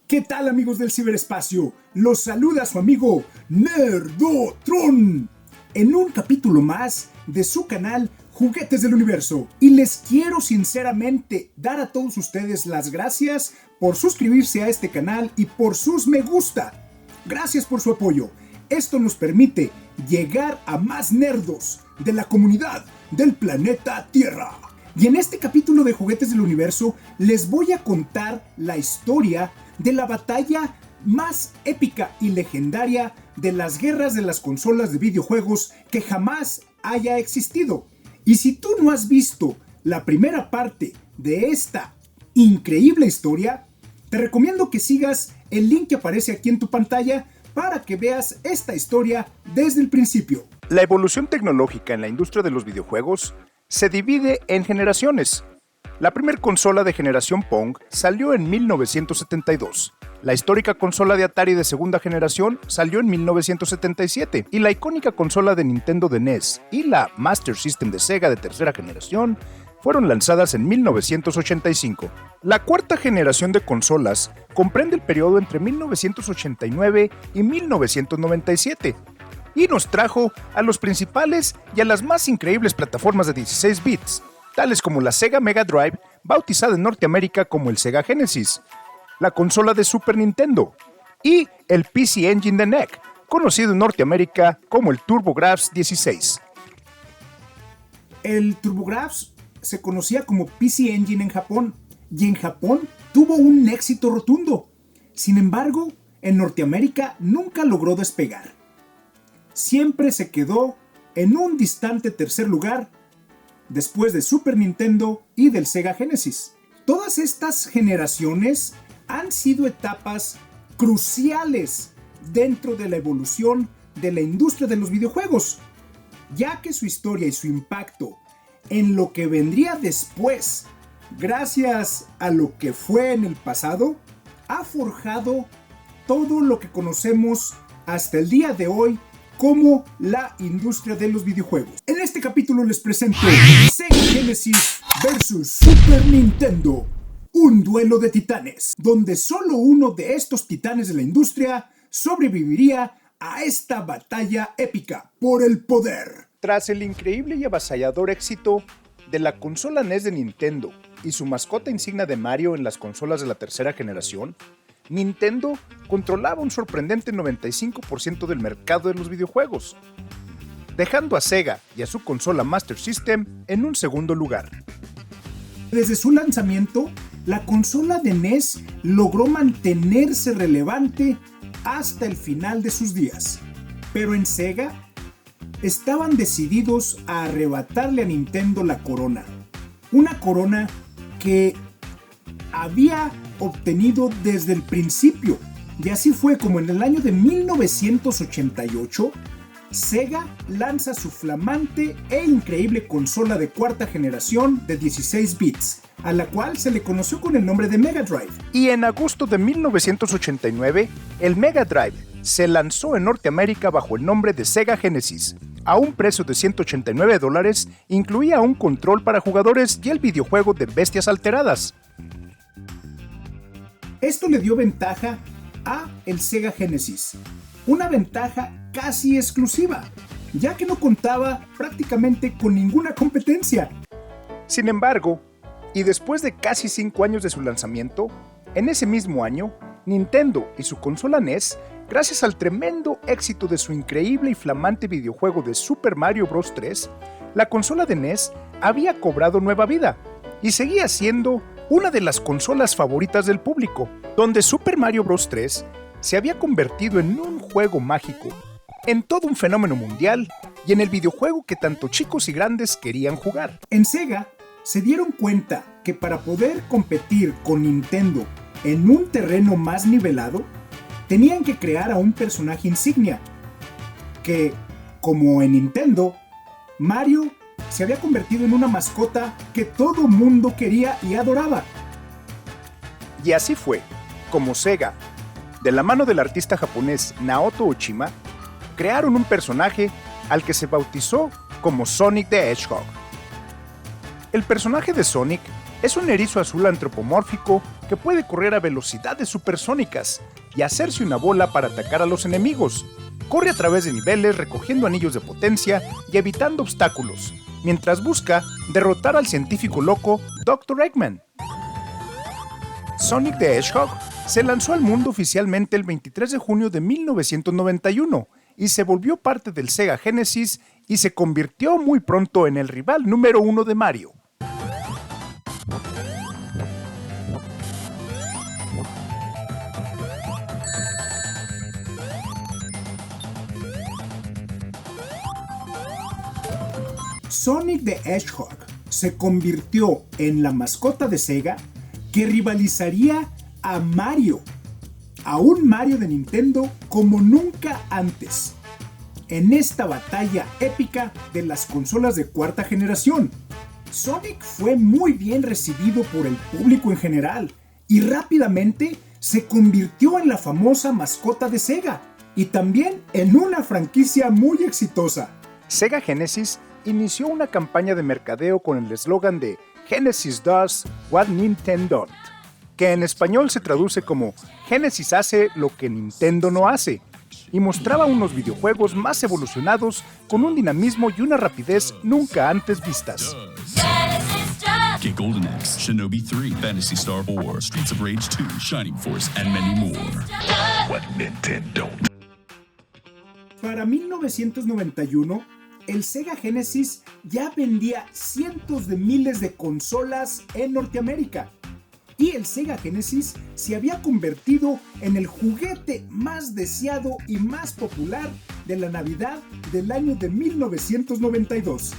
¿Qué tal, amigos del ciberespacio? Los saluda su amigo Nerdotron en un capítulo más de su canal Juguetes del Universo. Y les quiero sinceramente dar a todos ustedes las gracias por suscribirse a este canal y por sus me gusta. Gracias por su apoyo. Esto nos permite llegar a más nerdos de la comunidad del planeta Tierra. Y en este capítulo de Juguetes del Universo les voy a contar la historia de la batalla más épica y legendaria de las guerras de las consolas de videojuegos que jamás haya existido. Y si tú no has visto la primera parte de esta increíble historia, te recomiendo que sigas el link que aparece aquí en tu pantalla para que veas esta historia desde el principio. La evolución tecnológica en la industria de los videojuegos se divide en generaciones. La primera consola de generación Pong salió en 1972. La histórica consola de Atari de segunda generación salió en 1977 y la icónica consola de Nintendo de NES y la Master System de Sega de tercera generación fueron lanzadas en 1985. La cuarta generación de consolas comprende el periodo entre 1989 y 1997 y nos trajo a los principales y a las más increíbles plataformas de 16 bits, tales como la Sega Mega Drive, bautizada en Norteamérica como el Sega Genesis, la consola de Super Nintendo y el PC Engine de NEC, conocido en Norteamérica como el TurboGrafx 16. El TurboGrafx se conocía como PC Engine en Japón y en Japón tuvo un éxito rotundo. Sin embargo, en Norteamérica nunca logró despegar. Siempre se quedó en un distante tercer lugar después de Super Nintendo y del Sega Genesis. Todas estas generaciones han sido etapas cruciales dentro de la evolución de la industria de los videojuegos, ya que su historia y su impacto en lo que vendría después, gracias a lo que fue en el pasado, ha forjado todo lo que conocemos hasta el día de hoy como la industria de los videojuegos. En este capítulo les presento Sega Genesis vs Super Nintendo, un duelo de titanes, donde solo uno de estos titanes de la industria sobreviviría a esta batalla épica por el poder. Tras el increíble y avasallador éxito de la consola NES de Nintendo y su mascota insignia de Mario en las consolas de la tercera generación, Nintendo controlaba un sorprendente 95% del mercado de los videojuegos, dejando a Sega y a su consola Master System en un segundo lugar. Desde su lanzamiento, la consola de NES logró mantenerse relevante hasta el final de sus días, pero en Sega estaban decididos a arrebatarle a Nintendo la corona, una corona que había obtenido desde el principio, y así fue como en el año de 1988 Sega lanza su flamante e increíble consola de cuarta generación de 16 bits, a la cual se le conoció con el nombre de Mega Drive. Y en agosto de 1989, el Mega Drive se lanzó en Norteamérica bajo el nombre de Sega Genesis. A un precio de $189, incluía un control para jugadores y el videojuego de Bestias Alteradas. Esto le dio ventaja a el Sega Genesis, una ventaja casi exclusiva, ya que no contaba prácticamente con ninguna competencia. Sin embargo, y después de casi 5 años de su lanzamiento, en ese mismo año, Nintendo y su consola NES, gracias al tremendo éxito de su increíble y flamante videojuego de Super Mario Bros. 3, la consola de NES había cobrado nueva vida y seguía siendo una de las consolas favoritas del público, donde Super Mario Bros. 3 se había convertido en un juego mágico, en todo un fenómeno mundial y en el videojuego que tanto chicos y grandes querían jugar. En Sega se dieron cuenta que para poder competir con Nintendo en un terreno más nivelado, tenían que crear a un personaje insignia, que, como en Nintendo, Mario se había convertido en una mascota que todo mundo quería y adoraba. Y así fue como Sega, de la mano del artista japonés Naoto Oshima, crearon un personaje al que se bautizó como Sonic the Hedgehog. El personaje de Sonic Es un erizo azul antropomórfico que puede correr a velocidades supersónicas y hacerse una bola para atacar a los enemigos. Corre a través de niveles recogiendo anillos de potencia y evitando obstáculos, mientras busca derrotar al científico loco Dr. Eggman. Sonic the Hedgehog se lanzó al mundo oficialmente el 23 de junio de 1991 y se volvió parte del Sega Genesis y se convirtió muy pronto en el rival número 1 de Mario. Sonic the Hedgehog se convirtió en la mascota de Sega que rivalizaría a Mario, a un Mario de Nintendo como nunca antes, en esta batalla épica de las consolas de cuarta generación. Sonic fue muy bien recibido por el público en general y rápidamente se convirtió en la famosa mascota de Sega y también en una franquicia muy exitosa. Sega Genesis inició una campaña de mercadeo con el eslogan de Genesis does what Nintendo don't, que en español se traduce como Genesis hace lo que Nintendo no hace, y mostraba unos videojuegos más evolucionados con un dinamismo y una rapidez nunca antes vistas. Get Golden Axe, Shinobi 3, Phantasy Star 4, Streets of Rage 2, Shining Force, and many more. What Nintendo. Para 1991, el Sega Genesis ya vendía cientos de miles de consolas en Norteamérica. Y el Sega Genesis se había convertido en el juguete más deseado y más popular de la Navidad del año de 1992.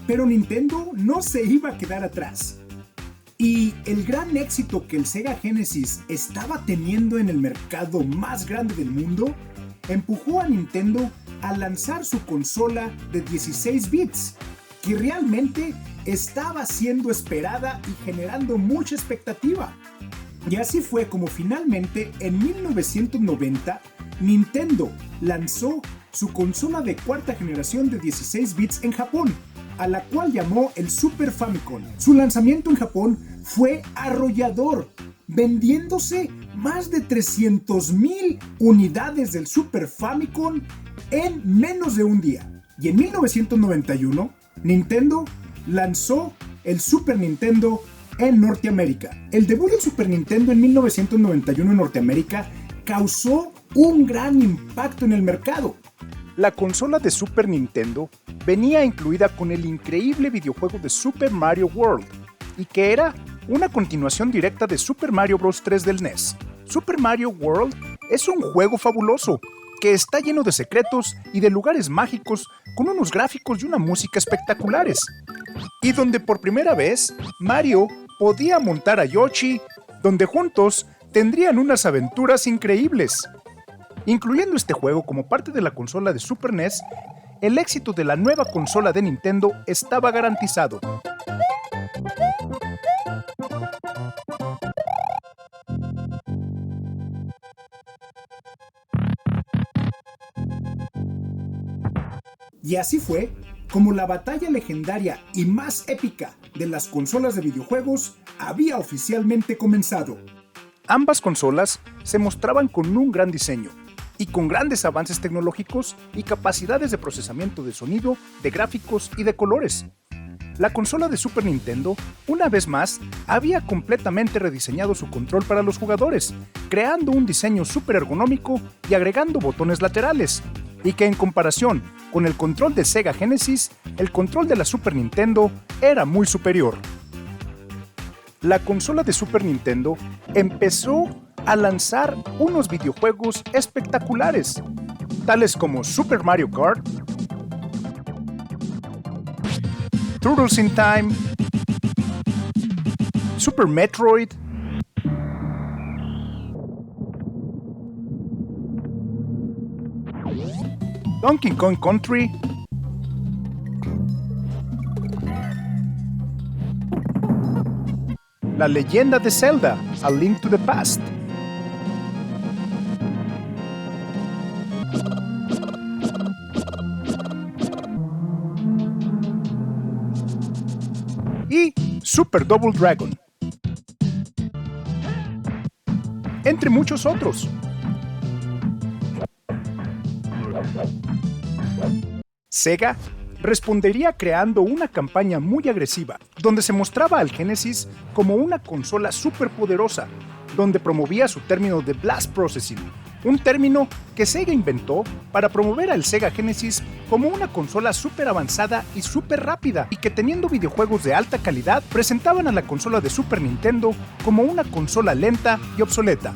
Pero Nintendo no se iba a quedar atrás. Y el gran éxito que el Sega Genesis estaba teniendo en el mercado más grande del mundo empujó a Nintendo a lanzar su consola de 16 bits, que realmente estaba siendo esperada y generando mucha expectativa. Y así fue como finalmente en 1990 Nintendo lanzó su consola de cuarta generación de 16 bits en Japón, a la cual llamó el Super Famicom. Su lanzamiento en Japón fue arrollador, vendiéndose más de 300,000 unidades del Super Famicom en menos de un día. Y en 1991, Nintendo lanzó el Super Nintendo en Norteamérica. El debut del Super Nintendo en 1991 en Norteamérica causó un gran impacto en el mercado. La consola de Super Nintendo venía incluida con el increíble videojuego de Super Mario World, y que era una continuación directa de Super Mario Bros. 3 del NES. Super Mario World es un juego fabuloso, que está lleno de secretos y de lugares mágicos con unos gráficos y una música espectaculares, y donde por primera vez Mario podía montar a Yoshi, donde juntos tendrían unas aventuras increíbles. Incluyendo este juego como parte de la consola de Super NES, el éxito de la nueva consola de Nintendo estaba garantizado. Y así fue como la batalla legendaria y más épica de las consolas de videojuegos había oficialmente comenzado. Ambas consolas se mostraban con un gran diseño y con grandes avances tecnológicos y capacidades de procesamiento de sonido, de gráficos y de colores. La consola de Super Nintendo, una vez más, había completamente rediseñado su control para los jugadores, creando un diseño súper ergonómico y agregando botones laterales, y que en comparación con el control de Sega Genesis, el control de la Super Nintendo era muy superior. La consola de Super Nintendo empezó a lanzar unos videojuegos espectaculares, tales como Super Mario Kart, Turtles in Time, Super Metroid, Donkey Kong Country, La Leyenda de Zelda: A Link to the Past, y Super Double Dragon. entre muchos otros. Sega respondería creando una campaña muy agresiva, donde se mostraba al Genesis como una consola superpoderosa, donde promovía su término de Blast Processing, un término que Sega inventó para promover al Sega Genesis como una consola súper avanzada y súper rápida, y que teniendo videojuegos de alta calidad, presentaban a la consola de Super Nintendo como una consola lenta y obsoleta.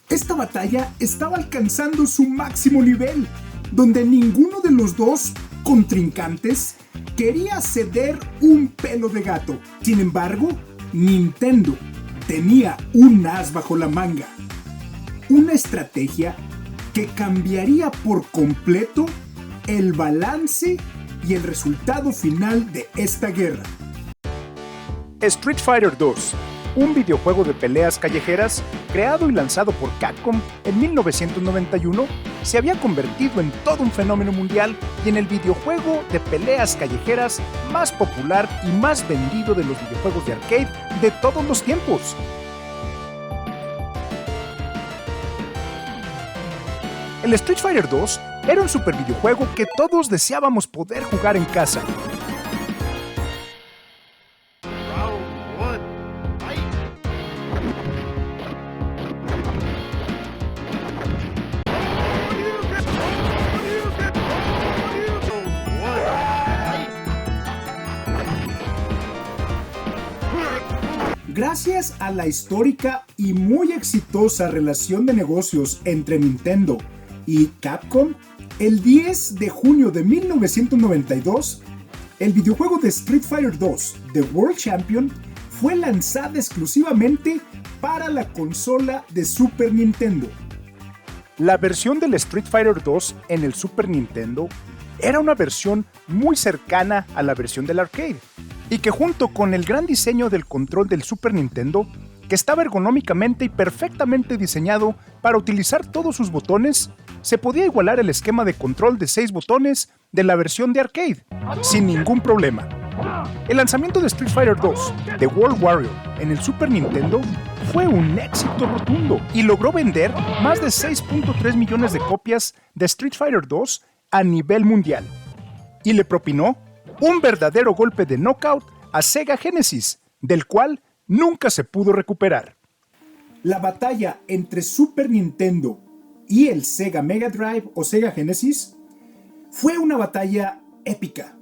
Esta batalla estaba alcanzando su máximo nivel, donde ninguno de los dos contrincantes quería ceder un pelo de gato. Sin embargo, Nintendo tenía un as bajo la manga. Una estrategia que cambiaría por completo el balance y el resultado final de esta guerra. Street Fighter 2, un videojuego de peleas callejeras creado y lanzado por Capcom en 1991, se había convertido en todo un fenómeno mundial y en el videojuego de peleas callejeras más popular y más vendido de los videojuegos de arcade de todos los tiempos. El Street Fighter 2 era un super videojuego que todos deseábamos poder jugar en casa. Gracias a la histórica y muy exitosa relación de negocios entre Nintendo y Capcom, el 10 de junio de 1992, el videojuego de Street Fighter 2, The World Champion, fue lanzado exclusivamente para la consola de Super Nintendo. La versión del Street Fighter 2 en el Super Nintendo era una versión muy cercana a la versión del arcade, y que junto con el gran diseño del control del Super Nintendo, que estaba ergonómicamente y perfectamente diseñado para utilizar todos sus botones, se podía igualar el esquema de control de 6 botones de la versión de arcade, sin ningún problema. El lanzamiento de Street Fighter 2, The World Warrior, en el Super Nintendo fue un éxito rotundo y logró vender más de 6.3 millones de copias de Street Fighter 2 a nivel mundial, y le propinó un verdadero golpe de knockout a Sega Genesis, del cual nunca se pudo recuperar. La batalla entre Super Nintendo y el Sega Mega Drive o Sega Genesis fue una batalla épica,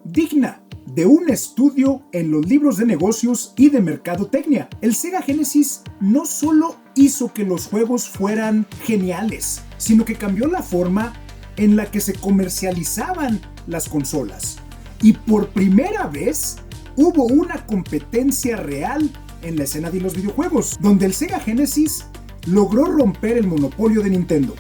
digna de un estudio en los libros de negocios y de mercadotecnia. El Sega Genesis no solo hizo que los juegos fueran geniales, sino que cambió la forma en la que se comercializaban las consolas. Y por primera vez hubo una competencia real en la escena de los videojuegos, donde el Sega Genesis logró romper el monopolio de Nintendo,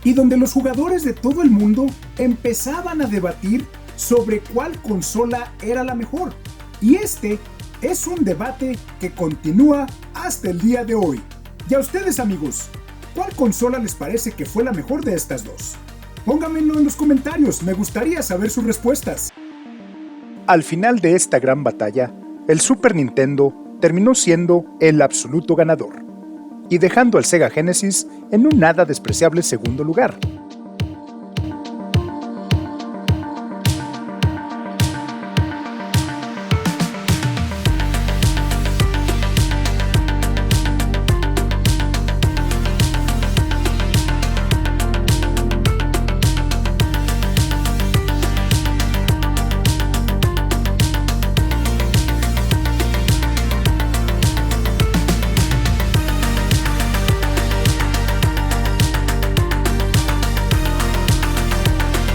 y donde los jugadores de todo el mundo empezaban a debatir sobre cuál consola era la mejor. Y este es un debate que continúa hasta el día de hoy. Y a ustedes, amigos, ¿cuál consola les parece que fue la mejor de estas dos? Pónganmelo en los comentarios, me gustaría saber sus respuestas. Al final de esta gran batalla, el Super Nintendo terminó siendo el absoluto ganador, y dejando al Sega Genesis en un nada despreciable segundo lugar.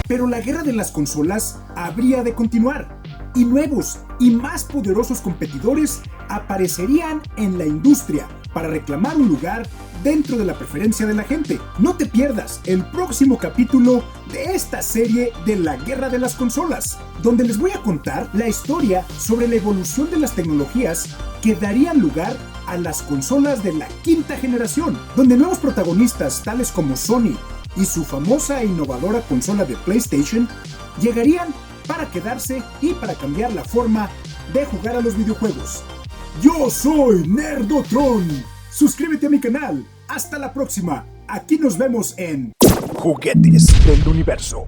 Pero la guerra de las consolas habría de continuar, y nuevos y más poderosos competidores aparecerían en la industria para reclamar un lugar dentro de la preferencia de la gente. No te pierdas el próximo capítulo de esta serie de la guerra de las consolas, donde les voy a contar la historia sobre la evolución de las tecnologías que darían lugar a las consolas de la quinta generación, donde nuevos protagonistas tales como Sony y su famosa e innovadora consola de PlayStation llegarían para quedarse y para cambiar la forma de jugar a los videojuegos. Yo soy Nerdotron. Suscríbete a mi canal Hasta la próxima. Aquí nos vemos en Juguetes del Universo.